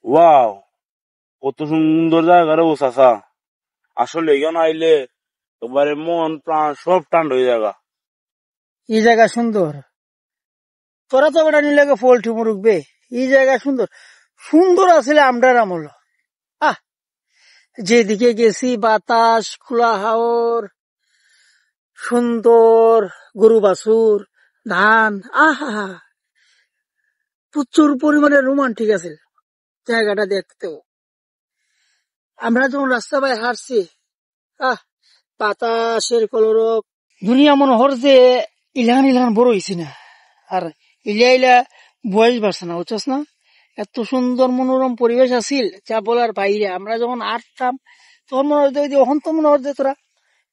Wow, কত সুন্দর জায়গা রে ও চাচা। আসলে এখানে আইলে এবারে মন প্রাণ সব ঠান্ডা হয়ে যাগা। এই জায়গা সুন্দর, তোরা তো বেটা নিলে ফল ঠিমু রুখবে। এই জায়গা সুন্দর সুন্দর আসলে আমরার আমল। আহ, যেদিকে গেছি বাতাস, খোলা হাওর, সুন্দর গরু বাছুর, ধান, আহা প্রচুর পরিমাণে রোমান্টিক আছে জায়গাটা দেখতেও। আমরা যখন রাস্তা পায়ে হাঁটছি, আহ বাতাসের কলরব, দুনিয়া মনে হর যে ইলান ইলান বড় হয়েছি না। আর ইলা ইলা বয়স বাড়ছে না, বুঝছস না? এত সুন্দর মনোরম পরিবেশ আছিল যা বলার বাইরে। আমরা যখন আটতাম তখন মনে হতো, তখন তো মনে হতো তোরা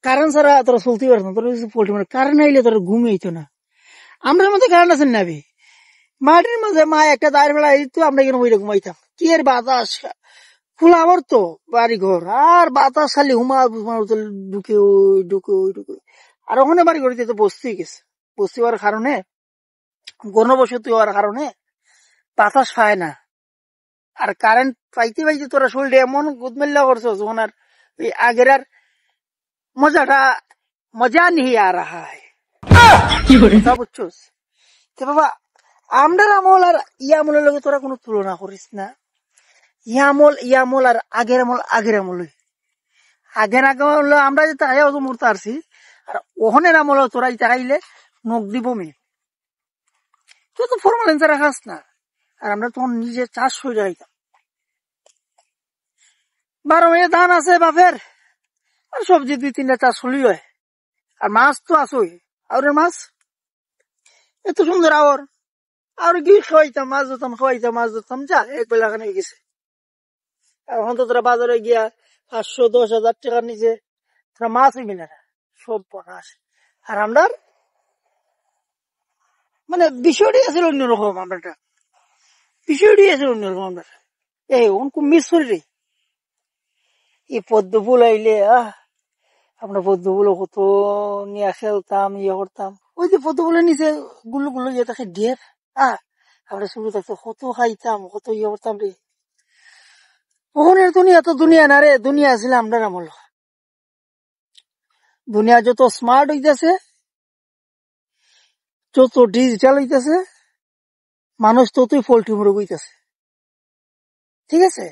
কারেন্ট ছাড়া তোরা চলতে পারত না, তোরা পোল্ট্রি মানে কারেন্ট আইলে তোরা ঘুমে হইতো না। আমরা মধ্যে কারেন্ট আছেন না, মাটির মাঝে মা একটা দায়ের বেলা দিত, আমরা কেন ওইটা ঘুমাইতাম। কি এর বাতাস, খোলা আবার তো বাড়ি ঘর, আর বাতাস খালি হুমা ঢুকে ওই ঢুকে ওই ঢুকে। আর ওখানে বাড়ি ঘর তো বসতে গেছে, বসতে হওয়ার কারণে, গণবসতি হওয়ার কারণে বাতাস পায় না। আর কারেন্ট পাইতে পাইতে তোরা শরীরে এমন গুদমেল্লা করছো যখন আর ওই আগের আর মজাটা মজা নিয়ে আ রাহা হয়, বুঝছোস? তো বাবা, আমরার আমল আর ইয়ামলের লগে তোরা কোনো তুলনা করিস না। ইয়ামল আর আগের আমল আগের আমল। আগের আমল আমরা যে তাই অত মরতে আসছি, আর ওহনের আমল তোরা চাইলে নখ দিব মে। তুই তো ফরমালিন ছাড়া খাস না। আর আমরা তখন নিজে চাষ হয়ে যাইতাম, 12 মাসে ধান আছে বাপের, আর সবজি 2-3টা চাষ হলি হয়। আর মাছ তো আসই, আর মাছ এত সুন্দর আর কি খাওয়াইতাম, মাছ ধরতাম যা এক বেলা খানে গেছে। এখন তো তোরা বাজারে গিয়া 500-10,000 টাকার নিচে তোরা মাছই মিলে না, সব পনাশ। আর আমরা মানে বিষয়টি আছে অন্যরকম, আমরা বিষয়টি আছে অন্যরকম। আমরা খুব মিস করি রে এই পদ্ম ফুল আইলে। আমরা পদ্ম ফুল কত নিয়ে খেলতাম, করতাম। ওই যে পদ্ম ফুলের নিচে গুলো গুলো ইয়ে থাকে ঢের, আমরা শুরু থাকতো কত খাইতাম, কত করতাম রে। ওখানের দুনিয়া তো দুনিয়া না রে, দুনিয়া ছিল আমরা আমল। দুনিয়া যত স্মার্ট হইতেছে, যত ডিজিটাল হইতেছে, মানুষ ততই পোল্ট্রি মুরগ হইতেছে। ঠিক আছে,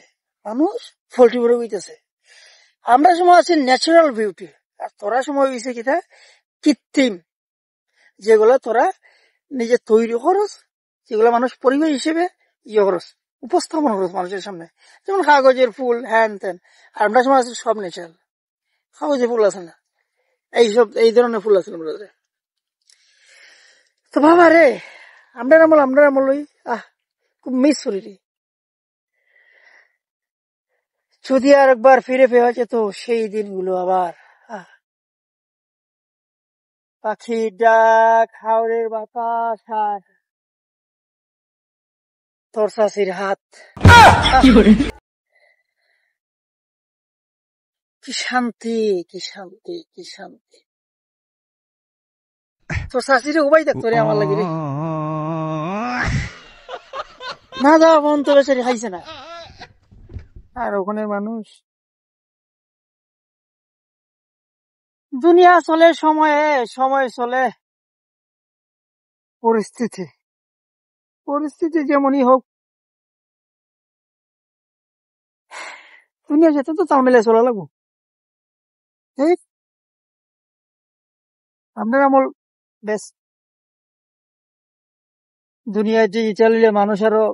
মানুষ পোল্ট্রি মুরগ হইতেছে। আমরা সময় আছে ন্যাচারাল বিউটি, আর তোরা সময় হয়েছে কিনা কৃত্রিম, যেগুলো তোরা নিজে তৈরি করস, যেগুলো মানুষ পরিবেশ হিসেবে করস, উপস্থাপন করস মানুষের সামনে। যেমন কাগজের ফুল, হ্যান ত্যান। আর আমরা সময় আছে সব ন্যাচারাল। কাগজের ফুল আছে না, এই ধরনের ফুল আছে আমাদের। তো বাবা রে, আমরা আমল খুব মিস করি রে। যদি আর একবার ফিরে পেয়ে যেত সেই দিনগুলো আবার, পাখির ডাক, হাওরের বাতাস, আর তোর শাশির হাত, কি শান্তি, কি শান্তি, কি শান্তি। তোর শাশিরে উপায় থাকতো রে আমার লাগে রে। না যাওয়া মন তো বেচারি খাইছে না। আর ওখানে মানুষ, দুনিয়া চলে সময়ে, সময় চলে পরিস্থিতি। পরিস্থিতি যেমনই হোক, দুনিয়ার সাথে তো তাল মিলে চলা লাগবো। ঠিক, আপনার আমল বেশ। দুনিয়ায় ডিজিটাল মানুষ আরো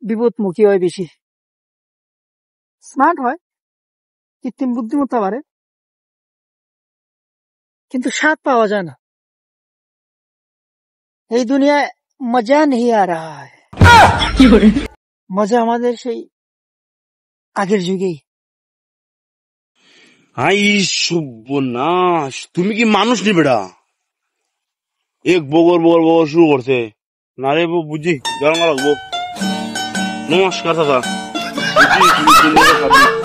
বিপদমুখী হয়, বেশি স্মার্ট হয়, কৃত্রিম বুদ্ধিমত্তা বাড়ে, কিন্তু স্বাদ পাওয়া যায় না। এই দুনিয়ায় মজা নেই আ রাহা है। মজা আমাদের সেই আগের যুগেই। হাই সর্বনাশ, তুমি কি মানুষ নি বেটা? এক বগর বগর বগর শুরু করছে না রে, বুঝি জল লাগবো। নমস্কার দাদা, বুঝি তুমি